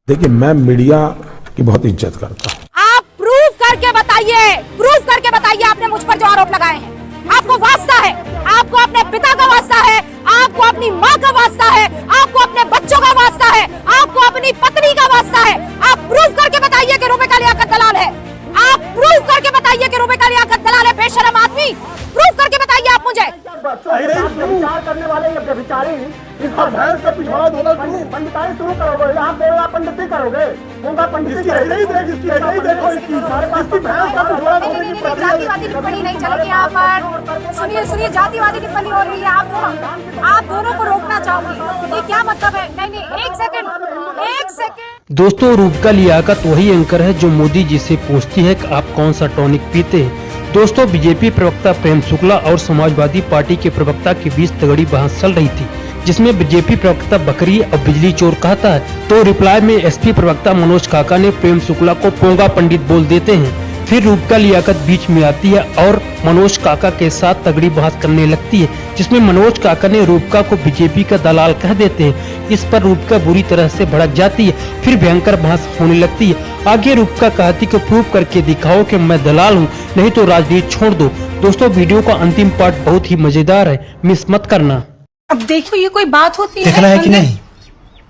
देखिए, मैं मीडिया की बहुत इज्जत करता हूँ। आप प्रूफ करके बताइए आपने मुझ पर जो आरोप लगाए हैं। आपको वास्ता है, आपको अपने पिता का वास्ता है, आपको अपनी माँ का वास्ता है, आपको अपने बच्चों का वास्ता है, आपको अपनी पत्नी का वास्ता है। आप प्रूफ करके बताइए कि रुपए का लियाकत दलाल है। आप प्रूफ करके बताइए कि रुपए का लियाकत दलाल है। बेशरम आदमी, प्रूफ करके बताइए आप मुझे। विचार करने वाले ये व्यभिचारी इस पर भैंस का पिछवाड़ा धोना पंडिताई शुरू करोगे। आप बोला पंडिती करोगे, होगा पंडिती देखो इसकी भैंस का पिछवाड़ा धोने की प्रक्रिया। जातिवादी टिप्पणी नहीं चलेगी यहाँ पर। सुनिए, जातिवादी टिप्पणी हो रही है। आप दोनों को रोकना चाहूंगी। ये क्या मतलब है? नहीं, एक सेकंड। दोस्तों, रूपका लियाकत वही एंकर है जो मोदी जी से पूछती है कि आप कौन सा टॉनिक पीते हैं। दोस्तों, बीजेपी प्रवक्ता प्रेम शुक्ला और समाजवादी पार्टी के प्रवक्ता के बीच तगड़ी बहस चल रही थी, जिसमें बीजेपी प्रवक्ता बकरी और बिजली चोर कहता है, तो रिप्लाई में एसपी प्रवक्ता मनोज काका ने प्रेम शुक्ला को पोंगा पंडित बोल देते हैं। फिर रूपका लियाकत बीच में आती है और मनोज काका के साथ तगड़ी बहस करने लगती है, जिसमें मनोज काका ने रूपका को बीजेपी का दलाल कह देते हैं। इस पर रूपका बुरी तरह से भड़क जाती है। फिर भयंकर बहस होने लगती है। आगे रूपका कहती कि प्रूफ करके दिखाओ कि मैं दलाल हूँ, नहीं तो राजनीति छोड़ दो। दोस्तों, वीडियो का अंतिम पार्ट बहुत ही मजेदार है, मिस मत करना। अब देखो, ये कोई बात होती देखना है कि नहीं?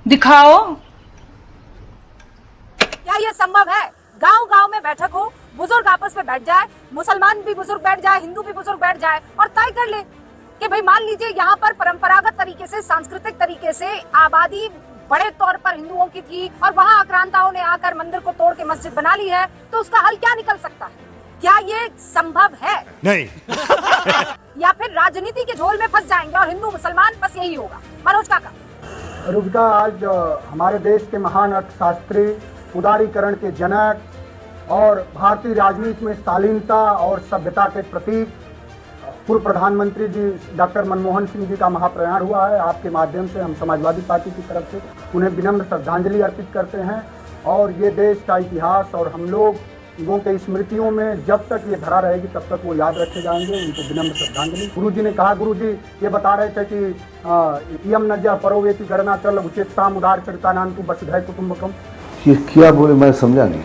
दिखाओ। क्या ये संभव है? गांव में बैठक हो, बुजुर्ग आपस में बैठ जाए, मुसलमान भी बुजुर्ग बैठ जाए, हिंदू भी बुजुर्ग बैठ जाए और तय कर ले कि भाई मान लीजिए यहाँ पर परंपरागत तरीके से, सांस्कृतिक तरीके से आबादी बड़े तौर पर हिंदुओं की थी और वहाँ आक्रांताओं ने आकर मंदिर को तोड़ के मस्जिद बना ली है, तो उसका हल क्या निकल सकता है? क्या ये संभव है? नहीं। या फिर राजनीति के झोल में फंस जाएंगे और हिंदू मुसलमान, बस यही होगा। मनोज काका। रूपका आज हमारे देश के महान अर्थशास्त्री, उदारीकरण के जनक और भारतीय राजनीति में शालीनता और सभ्यता के प्रतीक पूर्व प्रधानमंत्री जी डॉक्टर मनमोहन सिंह जी का महाप्रयाण हुआ है। आपके माध्यम से हम समाजवादी पार्टी की तरफ से उन्हें विनम्र श्रद्धांजलि अर्पित करते हैं। और ये देश का इतिहास और हम लोगों के स्मृतियों में जब तक ये धरा रहेगी तब तक वो याद रखे जाएंगे। उनको विनम्र श्रद्धांजलि। गुरु जी ने कहा, गुरु जी ये बता रहे थे कि यम नज्जा परोवेति गणना चल उचितताम उदार चरिता नान्तु वसुधैव कुटुम्बकम। ये क्या बोले, मैं समझा नहीं।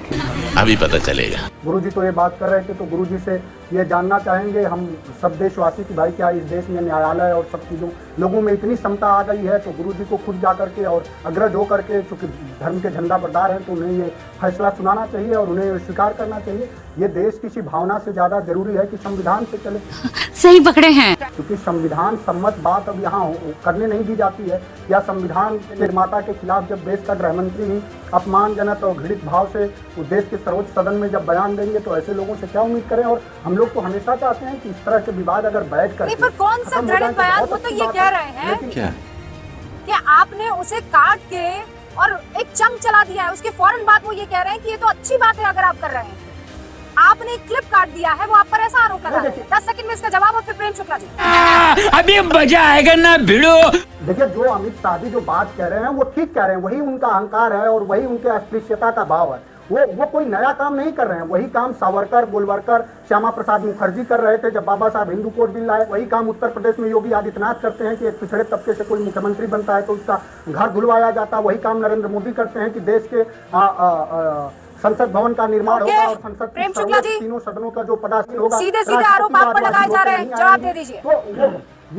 अभी पता चलेगा। गुरुजी तो ये बात कर रहे थे, तो गुरुजी से ये जानना चाहेंगे हम सब देशवासी कि भाई क्या इस देश में न्यायालय और सब चीज़ों लोगों में इतनी क्षमता आ गई है, तो गुरुजी को खुद जा करके और अग्रज होकर के, चूँकि धर्म के झंडा बरदार हैं, तो उन्हें ये फैसला सुनाना चाहिए और उन्हें स्वीकार करना चाहिए। ये देश किसी भावना से ज़्यादा जरूरी है कि संविधान से चले। सही पकड़े हैं, क्योंकि संविधान सम्मत बात अब यहाँ करने नहीं दी जाती है। या संविधान के निर्माता के खिलाफ जब देश का गृह मंत्री ही अपमानजनक और घृणित भाव से देश के सर्वोच्च सदन में जब बयान देंगे, तो ऐसे लोगों से क्या उम्मीद करें। और हम लोग तो हमेशा चाहते हैं कि इस तरह के विवाद अगर बैठ कर कौन सा घृणित बयान? वो तो ये कह रहे हैं क्या कि आपने उसे काट के और एक चंग चला दिया है, उसके फौरन बाद वो ये कह रहे हैं कि ये तो अच्छी बात है अगर आप कर रहे हैं। आपने एक क्लिप काट दिया है, वो आप पर ऐसा आरोप लगा रहे हैं। 10 सेकंड में इसका जवाब और फिर प्रेम शुक्ला जी। अभी मजा आएगा ना भिड़ो। देखिए, जो अमित शाह जी जो बात कह रहे हैं वो ठीक कह रहे हैं, वही उनका अहंकार है और वही उनके अस्पृश्यता का भाव है। वो कोई नया काम नहीं कर रहे हैं। वही काम सावरकर, गोलवरकर, श्यामा प्रसाद मुखर्जी कर रहे थे जब बाबा साहब हिंदू कोड बिल लाए। वही काम उत्तर प्रदेश में योगी आदित्यनाथ करते हैं कि एक पिछड़े तबके से कोई मुख्यमंत्री बनता है तो उसका घर धुलवाया जाता है। वही काम नरेंद्र मोदी करते हैं कि देश के संसद भवन का निर्माण होगा और संसद के तीनों सदनों का जो पदासीन होगा, सीधे आरोप आप पर लगाए जा रहे हैं, जवाब दे दीजिए।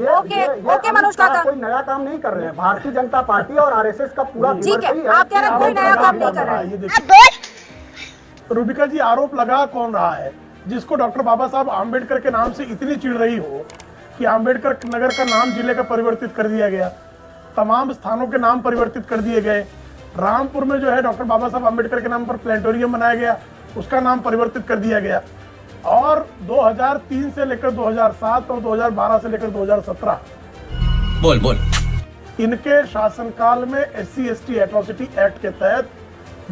ओके मनोज काका, कोई नया काम नहीं कर रहे हैं। भारतीय जनता पार्टी और आरएसएस का पूरा ठीक है, आप कह रहे हैं कोई नया काम नहीं कर रहा है। रूबिका जी, आरोप लगा कौन रहा है? जिसको डॉक्टर बाबा साहब आम्बेडकर के नाम से इतनी चिढ़ रही हो कि आम्बेडकर नगर का नाम जिले का परिवर्तित कर दिया गया, तमाम स्थानों के नाम परिवर्तित कर दिए गए। रामपुर में जो है डॉक्टर बाबा साहब आम्बेडकर के नाम पर प्लेनेटोरियम बनाया गया, उसका नाम परिवर्तित कर दिया गया। और 2003 से लेकर 2007 और 2012 से लेकर 2017 बोल इनके शासनकाल में SC/ST एट्रोसिटी एक्ट के तहत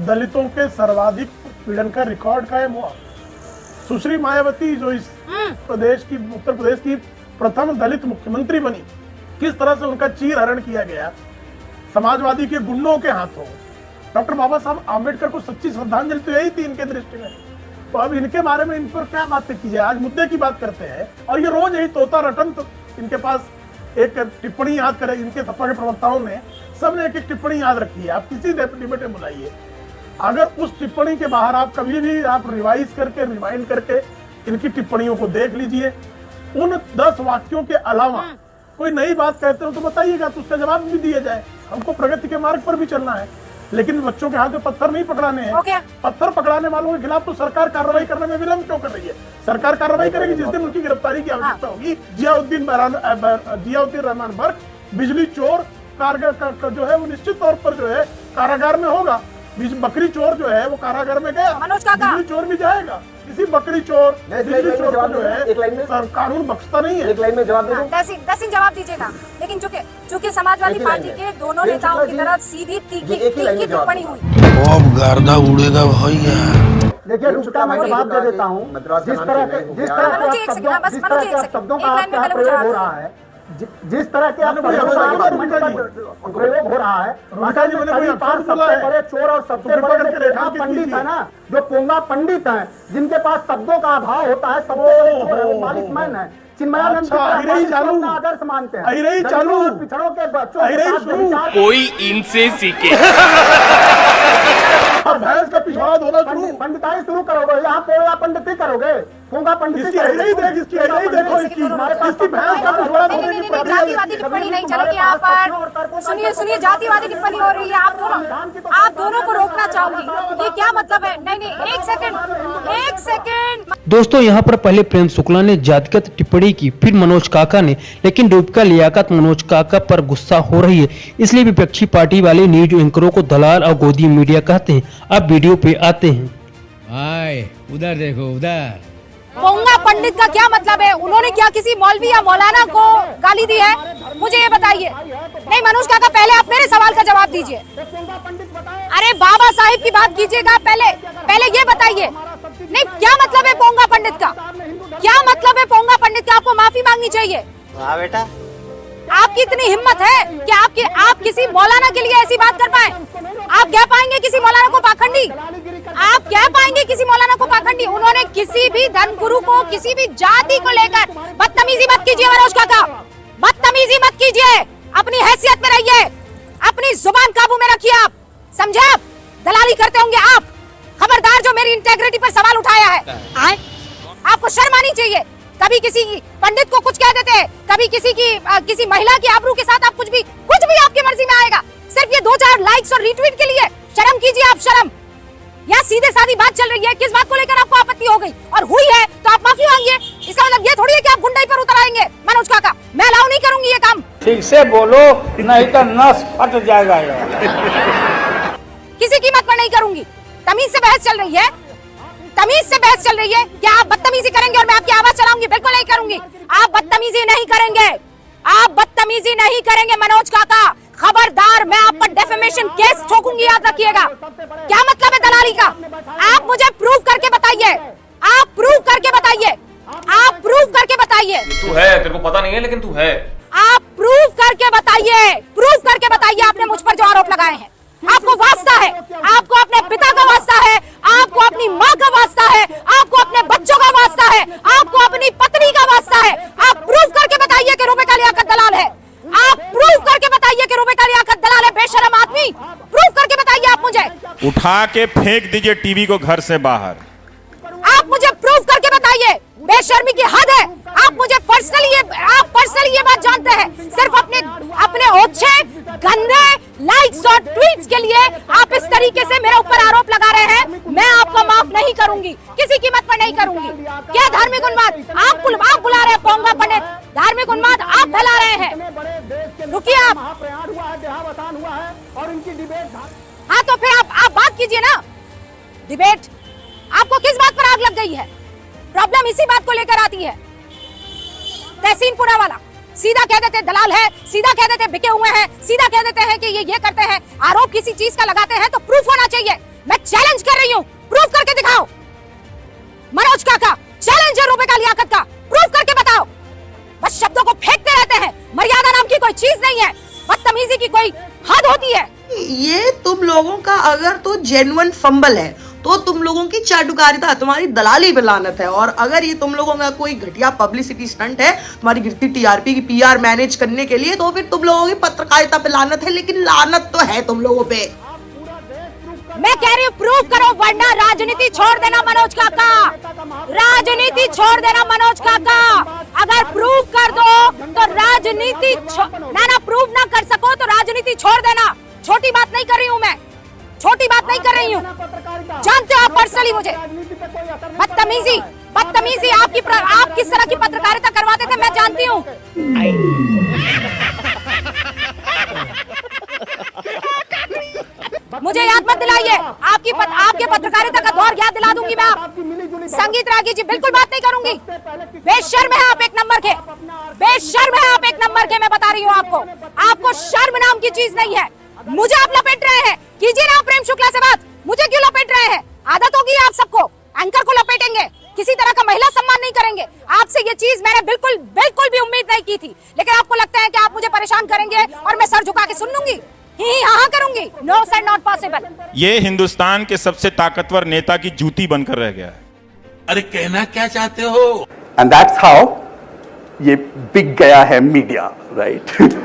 दलितों के सर्वाधिक पीड़न का रिकॉर्ड कायम हुआ। सुश्री मायावती जो इस उत्तर प्रदेश की प्रथम दलित मुख्यमंत्री बनी, किस तरह से उनका चीरहरण किया गया समाजवादी के गुंडों के हाथों। डॉक्टर बाबा साहब आम्बेडकर को सच्ची श्रद्धांजलि तो यही थी इनके दृष्टि में। तो अब इनके बारे में इन पर क्या बातें की जाए? आज मुद्दे की बात करते हैं और ये रोज यही तोता रटन तो इनके पास एक टिप्पणी याद करें, इनके सपा के प्रवक्ताओं ने सबने एक एक टिप्पणी याद रखी है। आप किसी डिबेट में बुलाइए, अगर उस टिप्पणी के बाहर आप कभी भी आप रिवाइज करके रिवाइंड करके इनकी टिप्पणियों को देख लीजिए, उन 10 वाक्यों के अलावा कोई नई बात कहते हो तो बताइएगा, तो उसका जवाब भी दिया जाए। हमको प्रगति के मार्ग पर भी चलना है, लेकिन बच्चों के हाथ में पत्थर नहीं पकड़ाने हैं। पत्थर पकड़ाने वालों के खिलाफ तो सरकार कार्रवाई करने में विलंब क्यों कर रही है? सरकार कार्रवाई करेगी जिस दिन उनकी गिरफ्तारी की आवश्यकता होगी। जियाउद्दीन रहमान बर्क बिजली चोर कारगर जो है वो निश्चित तौर पर जो है कारागार में होगा। बकरी चोर जो है वो कारागार में गया, बिजली चोर भी जाएगा। किसी बकरी चोर बिजली चोर को जो है कानून बख्शता नहीं है। एक लाइन में जवाब दे दो। 10 जवाब दीजिएगा। लेकिन चूंकि समाजवादी पार्टी के दोनों नेताओं की तरफ सीधी तीखी टिप्पणी हुई, अब गर्दा उड़ेगा भैया। देखिए उसका मैं जवाब दे देता हूँ। जिस तरह के शब्दों का आपका प्रयोग हो रहा है, जिस तरह के आप प्रयोग हो रहा है, बड़े चोर और सबसे बड़े पंडित है ना, जो पोंगा पंडित है, जिनके पास शब्दों का अभाव होता है, शब्दों मालिक मैन है, चिन्मयानंद आदर्श मानते हैं, पिछड़ों के बच्चों कोई इनसे सीखे। भैंस का पिछवाड़ा होना शुरू, पंडिताई शुरू करोगे, यहाँ पोंगा पंडित करोगे, पोंगा पंडित इसकी देखो इसकी भैंस का पिछवाड़ा होने की जातिवादी टिप्पणी नहीं चलेगी यहाँ पर। सुनिए जातिवादी टिप्पणी हो रही है। आप दोनों को रोकना चाहूंगी। ये क्या मतलब है? नहीं, एक सेकंड। दोस्तों यहाँ पर पहले प्रेम शुक्ला ने जातिगत टिप्पणी की, फिर मनोज काका ने, लेकिन डूबका लियाकत मनोज काका पर गुस्सा हो रही है, इसलिए विपक्षी पार्टी वाले न्यूज एंकरों को दलाल और गोदी मीडिया कहते हैं। अब वीडियो पे आते हैं। उधर देखो, उधर पोंगा पंडित का क्या मतलब है? उन्होंने क्या किसी मौलवी या मौलाना को गाली दी है? मुझे ये बताइए। नहीं मनोज काका, पहले आप मेरे सवाल का जवाब दीजिए। अरे बाबा साहिब की बात कीजिएगा, पहले ये बताइए। नहीं, क्या मतलब है पोंगा पंडित का? क्या मतलब है पोंगा पंडित का? आपको माफी मांगनी चाहिए। हाँ बेटा, आपकी इतनी हिम्मत है कि आप किसी मौलाना के लिए ऐसी बात कर पाए? आप कह पाएंगे किसी मौलाना को पाखंडी? आप कह पाएंगे किसी मौलाना को पाखंडी? उन्होंने किसी भी धर्मगुरु को, किसी भी जाति को लेकर बदतमीजी मत कीजिए मनोज काका, बदतमीजी मत कीजिए। अपनी हैसियत में रहिए, अपनी जुबान काबू में रखिए। आप समझे? आप दलाली करते होंगे आप। खबरदार जो मेरी इंटेग्रिटी पर सवाल उठाया है, आपको शर्म आनी चाहिए। कभी किसी पंडित को कुछ कह देते हैं, कभी किसी महिला की आबरू के साथ आप कुछ भी आपकी मर्जी में आएगा, सिर्फ ये 2-4 लाइक्स और रीट्वीट के लिए। शर्म कीजिए आप, शर्म। यहाँ सीधे साधी बात चल रही है, किस बात को लेकर आपको आपत्ति हो गई और हुई है तो आप माफी मांगिए। इसका मतलब ये थोड़ी है कि आप गुंडाई पर उतर आएंगे। मनोज काका, मैं अलाउ नहीं करूंगी ये काम। ठीक से बोलो, नहीं तो नस फट जाएगा। किसी कीमत पर नहीं करूंगी। तमीज से बहस चल रही है, तमीज से बहस चल रही है। क्या आप बदतमीजी करेंगे और मैं आपकी आवाज चलाऊंगी? बिल्कुल नहीं करूंगी। आप बदतमीजी नहीं करेंगे, आप बदतमीजी नहीं करेंगे मनोज काका। खबरदार, मैं आप पर डेफेमेशन केस ठोकूंगी, याद रखिएगा। क्या मतलब है दलाली का? आप मुझे प्रूव करके बताइए, आप प्रूव करके बताइए, आप प्रूव करके बताइए। तू है, तेरे को पता नहीं है लेकिन तू है। आप प्रूव करके बताइए, प्रूव करके बताइए। आपने मुझ पर जो आरोप लगाए हैं, आपको वास्ता है, आपको अपने पिता का वास्ता है, आपको अपनी माँ का वास्ता है, आपको अपने बच्चों का वास्ता है, आपको अपनी पत्नी का वास्ता है। आप प्रूव करके बताइए कि रुबेका लियाकत दलाल है। आप प्रूव करके बताइए कि रुबेका लियाकत दलाल है, बेशरम आदमी। प्रूव करके बताइए आप मुझे। उठा के फेंक दीजिए टीवी को घर से बाहर। आप मुझे प्रूव करके बताइए। बेशर्मी की हद है। आप मुझे पर्सनली ये बात जानते हैं। सिर्फ अपने ओछे गंदे लाइक्स और ट्वीट्स के लिए आप इस तरीके से मेरे ऊपर आरोप लगा रहे हैं। मैं आपको माफ नहीं करूंगी, किसी कीमत पर नहीं करूंगी। क्या धार्मिक उन्माद आप बुला रहे हैं? पोंगा पंडित, धार्मिक उन्माद आप फैला रहे हैं। रुकिए आप। हाँ तो फिर आप बात कीजिए ना। डिबेट आपको किस बात पर आग लग गई है? प्रॉब्लम इसी बात को लेकर आती है। तहसीन पुरा वाला सीधा कह देते दलाल है, सीधा कह देते बिके हुए हैं, सीधा कह देते हैं कि ये करते हैं। आरोप किसी चीज का लगाते हैं तो प्रूफ होना चाहिए। मैं चैलेंज कर रही हूँ, प्रूफ करके दिखाओ। मनोज काका, चैलेंज है रुबेका लियाकत का, प्रूफ करके बताओ। बस शब्दों को फेंकते रहते हैं। मर्यादा नाम की कोई चीज नहीं है, बदतमीजी की कोई हद होती है। ये तुम लोगों का अगर तो जेन्युइन फंबल है तो तुम लोगों की चाटुकारिता, तुम्हारी दलाली पे लानत है। और अगर ये तुम लोगों का कोई घटिया पब्लिसिटी स्टंट है तुम्हारी गिरती टीआरपी की पीआर मैनेज करने के लिए, तो फिर तुम लोगों की पत्रकारिता पे लानत है। लेकिन लानत तो है तुम लोगों पे। मैं कह रही हूँ प्रूव करो, वरना राजनीति छोड़ देना मनोज काका, राजनीति छोड़ देना मनोज काका। अगर प्रूव कर दो तो राजनीति ना प्रूव ना कर सको तो राजनीति छोड़ देना। छोटी बात नहीं कर रही हूँ मैं, छोटी बात नहीं कर रही हूँ। जानते हो आप पर्सनली मुझे बदतमीजी बदतमीजी आप किस तरह की पत्रकारिता करवाते थे मैं जानती हूँ। मुझे याद मत दिलाइए, आपके पत्रकारिता का दौर याद दिला दूंगी मैं। आप संगीत रागी जी बिल्कुल बात नहीं करूंगी। बेशर्म है आप एक नंबर के, बेशर्म है आप एक नंबर के। मैं बता रही हूँ आपको शर्म नाम की चीज नहीं है। मुझे आप लपेट रहे हैं, कीजिए ना प्रेम शुक्ला से बात, मुझे क्यों लपेट रहे हैं? आदत होगी आप सबको, एंकर को लपेटेंगे, किसी तरह का महिला सम्मान नहीं करेंगे। आपसे ये चीज मैंने बिल्कुल भी उम्मीद नहीं की थी, लेकिन आपको लगता है कि आप मुझे परेशान करेंगे और मैं सर झुका के सुन लूंगी, ही हाँ करूंगी। No sir, not possible. ये हिंदुस्तान के सबसे ताकतवर नेता की जूती बनकर रह गया है। अरे कहना क्या चाहते हो? एंड दैट्स हाउ ये बिक गया है मीडिया, राइट?